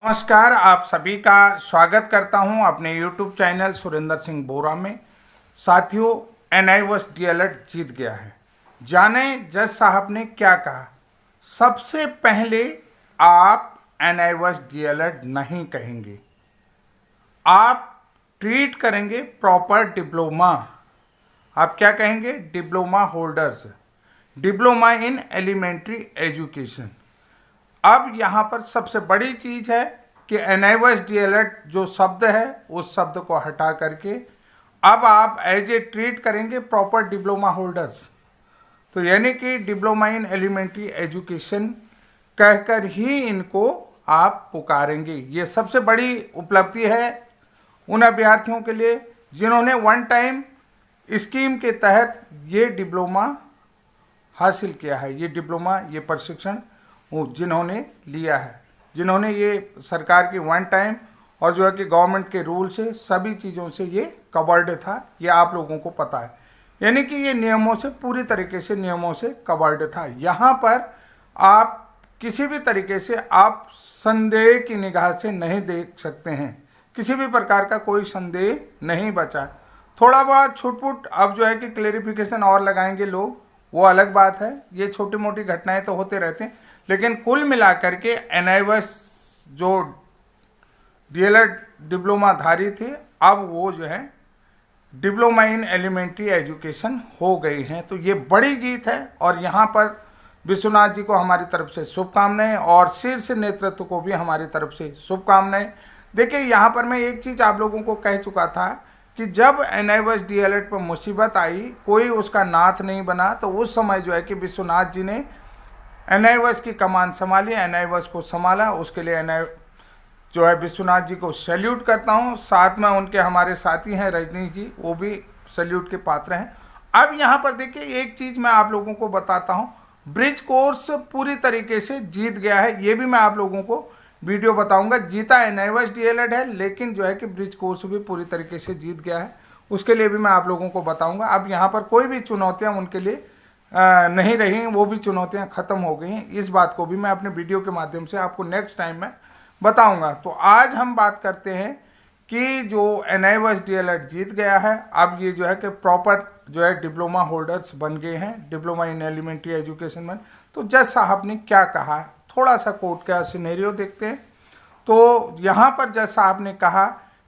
नमस्कार, आप सभी का स्वागत करता हूं अपने YouTube चैनल सुरेंद्र सिंह बोरा में। साथियों, NIOS DLED जीत गया है। जाने जज साहब ने क्या कहा। सबसे पहले आप NIOS DLED नहीं कहेंगे, आप ट्रीट करेंगे प्रॉपर डिप्लोमा। आप क्या कहेंगे? Diploma holders, diploma in elementary education. अब यहाँ पर सबसे बड़ी चीज है कि NIOS DLED जो शब्द है उस शब्द को हटा करके अब आप एज ए ट्रीट करेंगे प्रॉपर डिप्लोमा होल्डर्स। तो यानी कि डिप्लोमा इन एलिमेंट्री एजुकेशन कहकर ही इनको आप पुकारेंगे। ये सबसे बड़ी उपलब्धि है उन अभ्यर्थियों के लिए जिन्होंने वन टाइम स्कीम के तहत ये डिप्लोमा हासिल किया है। ये डिप्लोमा, ये प्रशिक्षण जिन्होंने लिया है, जिन्होंने ये सरकार की वन टाइम और जो है कि गवर्नमेंट के रूल से सभी चीज़ों से ये कवर्ड था, ये आप लोगों को पता है। यानी कि ये नियमों से पूरी तरीके से नियमों से कवर्ड था। यहाँ पर आप किसी भी तरीके से आप संदेह की निगाह से नहीं देख सकते हैं, किसी भी प्रकार का कोई संदेह नहीं बचा। थोड़ा बहुत छुटपुट अब जो है कि क्लेरिफिकेशन और लगाएंगे लोग, वो अलग बात है। ये छोटी मोटी घटनाएं तो होते रहते हैं, लेकिन कुल मिलाकर के NIOS जो DLED डिप्लोमा धारी थे अब वो जो है डिप्लोमा इन एलिमेंट्री एजुकेशन हो गई हैं। तो ये बड़ी जीत है और यहाँ पर विश्वनाथ जी को हमारी तरफ से शुभकामनाएं और शीर्ष नेतृत्व को भी हमारी तरफ से शुभकामनाएं। देखिए, यहाँ पर मैं एक चीज़ आप लोगों को कह चुका था कि जब NIOS DLED पर मुसीबत आई, कोई उसका नाथ नहीं बना, तो उस समय जो है कि विश्वनाथ जी ने NIOS की कमान संभाली, NIOS को संभाला। उसके लिए जो है विश्वनाथ जी को सैल्यूट करता हूं। साथ में उनके हमारे साथी हैं रजनीश जी, वो भी सैल्यूट के पात्र हैं। अब यहाँ पर देखिए, एक चीज़ मैं आप लोगों को बताता हूँ। ब्रिज कोर्स पूरी तरीके से जीत गया है, ये भी मैं आप लोगों को वीडियो बताऊंगा। जीता NIOS DLED है, लेकिन जो है कि ब्रिज कोर्स भी पूरी तरीके से जीत गया है, उसके लिए भी मैं आप लोगों को बताऊंगा। अब यहाँ पर कोई भी चुनौतियाँ उनके लिए नहीं रही, वो भी चुनौतियां खत्म हो गई हैं। इस बात को भी मैं अपने वीडियो के माध्यम से आपको नेक्स्ट टाइम में बताऊंगा। तो आज हम बात करते हैं कि जो NIOS DLED जीत गया है, अब ये जो है कि प्रॉपर जो है डिप्लोमा होल्डर्स बन गए हैं, डिप्लोमा इन एलिमेंट्री एजुकेशन में। तो जज साहब ने क्या कहा, थोड़ा सा कोर्ट का सिनेरियो देखते हैं। तो यहाँ पर जज साहब ने कहा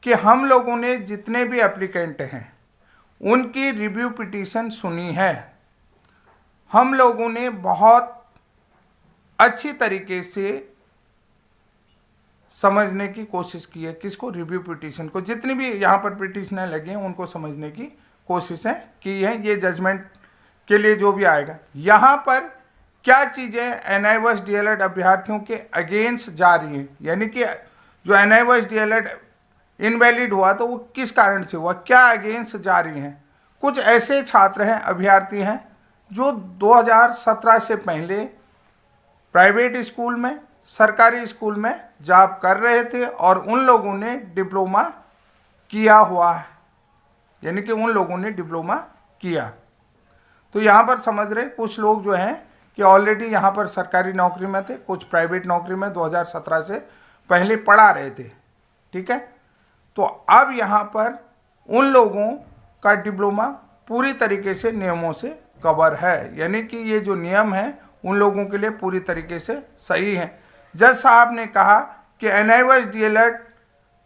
कि हम लोगों ने जितने भी एप्लीकेंट हैं उनकी रिव्यू पिटीशन सुनी है, हम लोगों ने बहुत अच्छी तरीके से समझने की कोशिश की है। किसको? रिव्यू पिटीशन को। जितनी भी यहाँ पर पिटीशनें लगी हैं उनको समझने की कोशिशें की हैं। ये जजमेंट के लिए जो भी आएगा, यहाँ पर क्या चीज़ें NIOS DLED अभ्यर्थियों के अगेंस्ट जा रही हैं, यानी कि जो NIOS DLED इनवैलिड हुआ तो वो किस कारण से हुआ, क्या अगेंस्ट जा रही हैं। कुछ ऐसे छात्र हैं, अभ्यर्थी हैं जो 2017 से पहले प्राइवेट स्कूल में, सरकारी स्कूल में जॉब कर रहे थे और उन लोगों ने डिप्लोमा किया हुआ है, यानी कि उन लोगों ने डिप्लोमा किया। तो यहाँ पर समझ रहे, कुछ लोग जो हैं कि ऑलरेडी यहाँ पर सरकारी नौकरी में थे, कुछ प्राइवेट नौकरी में 2017 से पहले पढ़ा रहे थे, ठीक है। तो अब यहाँ पर उन लोगों का डिप्लोमा पूरी तरीके से नियमों से कवर है, यानी कि ये जो नियम है उन लोगों के लिए पूरी तरीके से सही है। जज साहब ने कहा कि NIOS DLED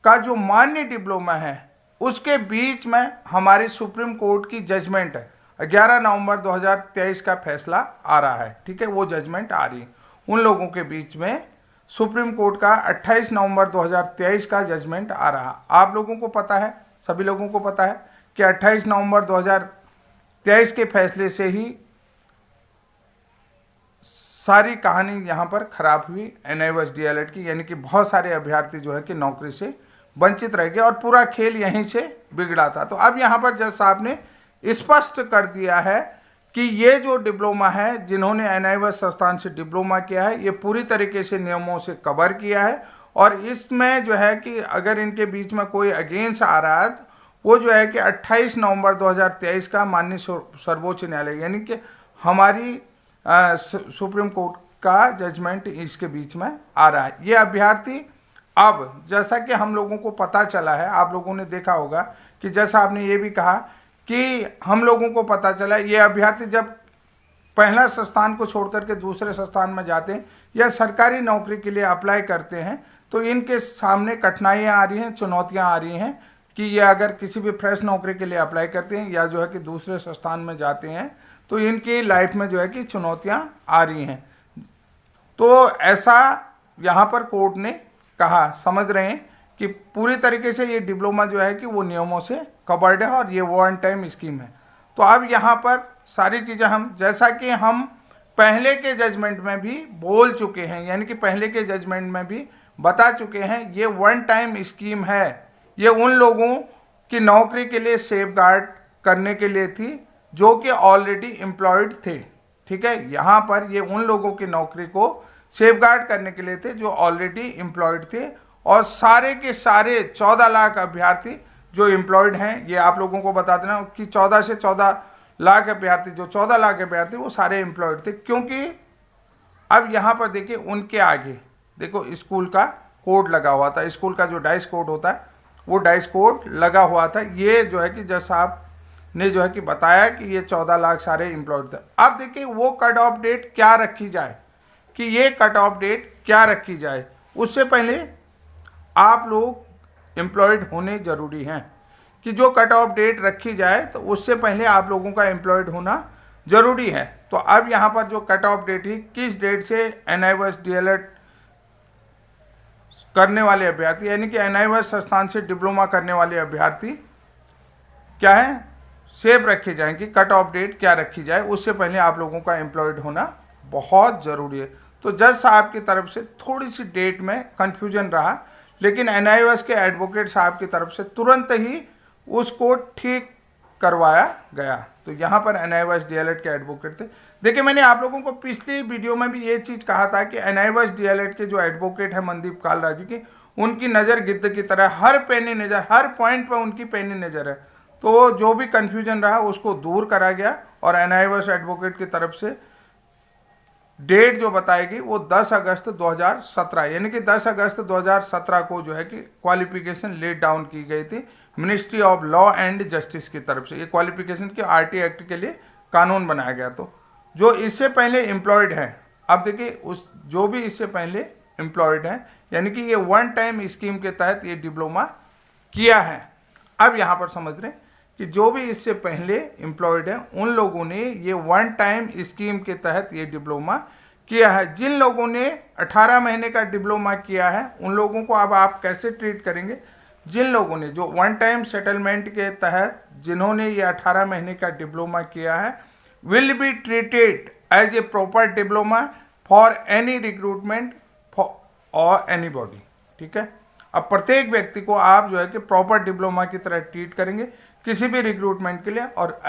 का जो मान्य डिप्लोमा है उसके बीच में हमारी सुप्रीम कोर्ट की जजमेंट है, 11 नवंबर 2023 का फैसला आ रहा है, ठीक है, वो जजमेंट आ रही है। उन लोगों के बीच में सुप्रीम कोर्ट का 28 नवंबर 2023 का जजमेंट आ रहा। आप लोगों को पता है, सभी लोगों को पता है कि 28 नवंबर 2023 के फैसले से ही सारी कहानी यहाँ पर खराब हुई NIOS DLED की, यानी कि बहुत सारे अभ्यर्थी जो है कि नौकरी से वंचित रह गए और पूरा खेल यहीं से बिगड़ा था। तो अब यहाँ पर जज साहब ने स्पष्ट कर दिया है कि ये जो डिप्लोमा है, जिन्होंने NIOS संस्थान से डिप्लोमा किया है, ये पूरी तरीके से नियमों से कवर किया है और इसमें जो है कि अगर इनके बीच में कोई अगेंस्ट आ रहा है वो जो है कि 28 नवंबर 2023 का माननीय सर्वोच्च न्यायालय, यानी कि हमारी सुप्रीम कोर्ट का जजमेंट इसके बीच में आ रहा है। ये अभ्यर्थी अब जैसा कि हम लोगों को पता चला है, आप लोगों ने देखा होगा कि जैसा आपने ये भी कहा कि हम लोगों को पता चला ये अभ्यर्थी जब पहला संस्थान को छोड़कर के दूसरे संस्थान में जाते हैं या सरकारी नौकरी के लिए अप्लाई करते हैं तो इनके सामने कठिनाइयाँ आ रही हैं, चुनौतियाँ आ रही हैं कि ये अगर किसी भी फ्रेश नौकरी के लिए अप्लाई करते हैं या जो है कि दूसरे संस्थान में जाते हैं तो इनकी लाइफ में जो है कि चुनौतियाँ आ रही हैं। तो ऐसा यहाँ पर कोर्ट ने कहा, समझ रहे हैं कि पूरी तरीके से ये डिप्लोमा जो है कि वो नियमों से कवर्ड है और ये वन टाइम स्कीम है। तो अब यहाँ पर सारी चीज़ें हम, जैसा कि हम पहले के जजमेंट में भी बोल चुके हैं, यानी कि पहले के जजमेंट में भी बता चुके हैं, ये वन टाइम स्कीम है। ये उन लोगों की नौकरी के लिए सेफगार्ड करने के लिए थी जो कि ऑलरेडी एम्प्लॉयड थे। ठीक है, यहाँ पर ये उन लोगों की नौकरी को सेफगार्ड करने के लिए थे जो ऑलरेडी एम्प्लॉयड थे, और सारे के सारे 14 लाख अभ्यर्थी जो एम्प्लॉयड हैं, ये आप लोगों को बता देना कि 14 से 14 लाख अभ्यर्थी, जो 14 लाख अभ्यर्थी वो सारे एम्प्लॉयड थे। क्योंकि अब यहाँ पर देखिए उनके आगे देखो स्कूल का कोड लगा हुआ था, स्कूल का जो डाइस कोड होता है वो डाइस कोड लगा हुआ था। ये जो है कि जज साहब ने जो है कि बताया कि ये 14 लाख सारे एम्प्लॉयड थे। अब देखिए वो कट ऑफ डेट क्या रखी जाए, कि ये कट ऑफ डेट क्या रखी जाए, उससे पहले आप लोग एम्प्लॉयड होने ज़रूरी हैं। कि जो कट ऑफ डेट रखी जाए तो उससे पहले आप लोगों का एम्प्लॉयड होना ज़रूरी है। तो अब यहाँ पर जो कट ऑफ डेट है, किस डेट से NIOS DLED करने वाले अभ्यर्थी, यानी कि NIOS संस्थान से डिप्लोमा करने वाले अभ्यर्थी क्या है, सेव रखे जाएंगे, कट ऑफ डेट क्या रखी जाए, उससे पहले आप लोगों का एम्प्लॉयड होना बहुत ज़रूरी है। तो जज साहब की तरफ से थोड़ी सी डेट में कन्फ्यूजन रहा, लेकिन NIOS के एडवोकेट साहब की तरफ से तुरंत ही उसको ठीक करवाया गया। तो यहाँ पर NIOS DLED के एडवोकेट थे। देखिए मैंने आप लोगों को पिछली वीडियो में भी ये चीज़ कहा था कि NIOS DLED के जो एडवोकेट है मनदीप कालरा जी की, उनकी नज़र गिद्ध की तरह, हर पैनी नज़र, हर पॉइंट पर उनकी पैनी नज़र है। तो जो भी कन्फ्यूजन रहा उसको दूर करा गया और NIOS एडवोकेट की तरफ से डेट जो बताएगी वो 10 अगस्त 2017, यानी कि 10 अगस्त 2017 को जो है कि क्वालिफिकेशन लेट डाउन की गई थी ministry of law and justice की तरफ से। ये क्वालिफिकेशन के RT एक्ट के लिए कानून बनाया गया। तो जो इससे पहले एम्प्लॉयड है, अब देखिए उस जो भी इससे पहले एम्प्लॉयड है, यानी कि ये वन टाइम स्कीम के तहत ये डिप्लोमा किया है। अब यहाँ पर समझ रहे हैं कि जो भी इससे पहले एम्प्लॉयड है उन लोगों ने ये वन टाइम स्कीम के तहत ये डिप्लोमा किया है। जिन लोगों ने 18 महीने का डिप्लोमा किया है उन लोगों को अब आप कैसे ट्रीट करेंगे, जिन लोगों ने जो वन टाइम सेटलमेंट के तहत जिन्होंने ये 18 महीने का डिप्लोमा किया है, will be treated as a proper diploma for any recruitment और एनी बॉडी। ठीक है, अब प्रत्येक व्यक्ति को आप जो है कि प्रॉपर डिप्लोमा की तरह ट्रीट करेंगे किसी भी रिक्रूटमेंट के लिए, और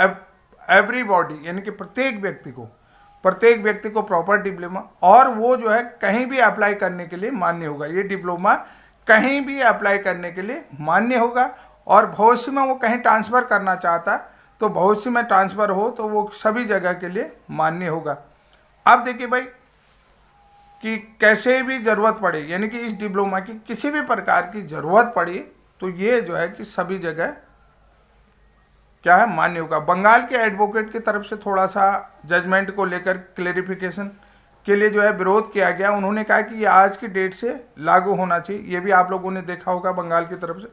एवरीबॉडी यानी कि प्रत्येक व्यक्ति को प्रॉपर डिप्लोमा, और वो जो है कहीं भी अप्लाई करने के लिए मान्य होगा। ये डिप्लोमा कहीं भी अप्लाई करने के लिए मान्य होगा, और भविष्य में वो कहीं ट्रांसफ़र करना चाहता तो भविष्य में ट्रांसफ़र हो तो वो सभी जगह के लिए मान्य होगा। अब देखिए भाई कि कैसे भी ज़रूरत पड़े, यानी कि इस डिप्लोमा की किसी भी प्रकार की ज़रूरत पड़ी तो ये जो है कि सभी जगह क्या है, मान्य होगा। बंगाल के एडवोकेट की तरफ से थोड़ा सा जजमेंट को लेकर क्लेरिफिकेशन के लिए जो है विरोध किया गया। उन्होंने कहा कि ये आज की डेट से लागू होना चाहिए, ये भी आप लोगों ने देखा होगा बंगाल की तरफ से।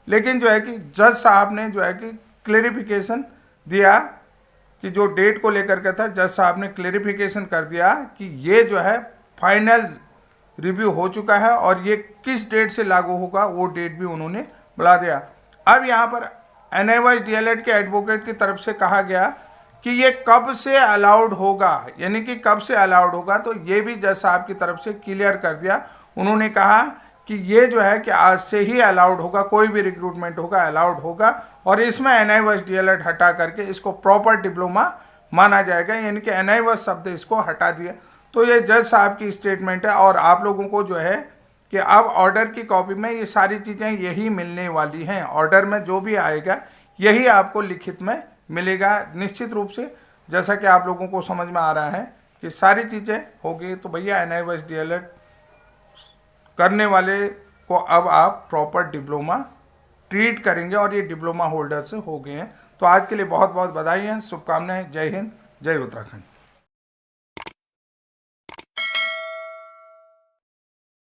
लेकिन जो है कि जज साहब ने जो है कि क्लेरिफिकेशन दिया कि जो डेट को लेकर के था, जज साहब ने क्लेरिफिकेशन कर दिया कि ये जो है फाइनल रिव्यू हो चुका है और ये किस डेट से लागू होगा वो डेट भी उन्होंने बढ़ा दिया। अब यहाँ पर NIOS DLED के एडवोकेट की तरफ से कहा गया कि ये कब से अलाउड होगा, यानी कि कब से अलाउड होगा, तो ये भी जज साहब की तरफ से क्लियर कर दिया। उन्होंने कहा कि ये जो है कि आज से ही अलाउड होगा, कोई भी रिक्रूटमेंट होगा अलाउड होगा, और इसमें NIOS DLED हटा करके इसको प्रॉपर डिप्लोमा माना जाएगा, यानी कि NIOS शब्द इसको हटा दिया। तो ये जज साहब की स्टेटमेंट है, और आप लोगों को जो है कि अब ऑर्डर की कॉपी में ये सारी चीज़ें यही मिलने वाली हैं। ऑर्डर में जो भी आएगा यही आपको लिखित में मिलेगा निश्चित रूप से। जैसा कि आप लोगों को समझ में आ रहा है कि सारी चीज़ें होगी, तो भैया NIOS DLED करने वाले को अब आप प्रॉपर डिप्लोमा ट्रीट करेंगे और ये डिप्लोमा होल्डर से हो गए हैं। तो आज के लिए बहुत बहुत बधाई है, शुभकामनाएं। जय हिंद, जय उत्तराखंड।